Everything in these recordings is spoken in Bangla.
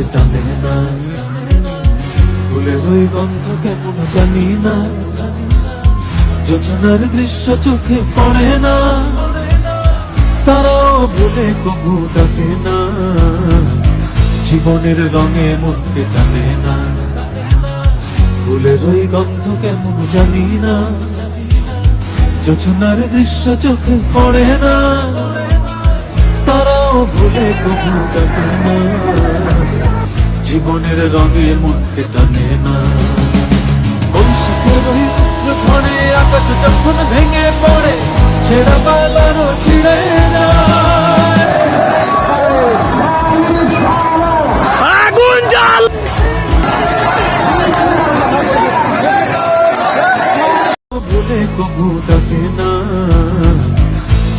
মনকে টানে না, ফুলের ওই গন্ধ কেমন জানি না, যোজনার দৃশ্য চোখে পড়ে না, তারাও ভুলে কবু ডাকে না, জীবনের রঙে মনকে টানে না, ফুলের ওই গন্ধ কেমন জানি না, যোজনার দৃশ্য চোখে পড়ে না, তারাও ভুলে কবু ডাকে না, জীবনের রঙে মনকে টানে না। বৈশাখের ওই রুদ্র ঝড়ে আকাশ যখন ভেঙে পড়ে, ছেঁড়া পালারও ছিঁড়ে যায়, আগুন জ্বাল ভুলে কবু ডাকে না,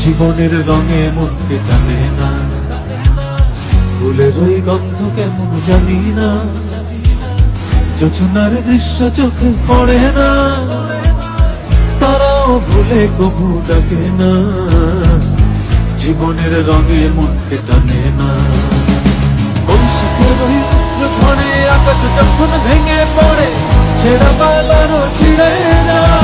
জীবনের রঙে মনকে টানে না, ফুলের ওই গন্ধ কেমন জানি না, যোজনার দৃশ্য চোখে পড়ে না, তারাও ভুলে কবু ডাকে না, জীবনের রঙে মনকে টানে না। বৈশাখের ওই রুদ্র ঝড়ে আকাশ যখন ভেঙে পড়ে, ছেঁড়া পালারও ছিঁড়ে যায়।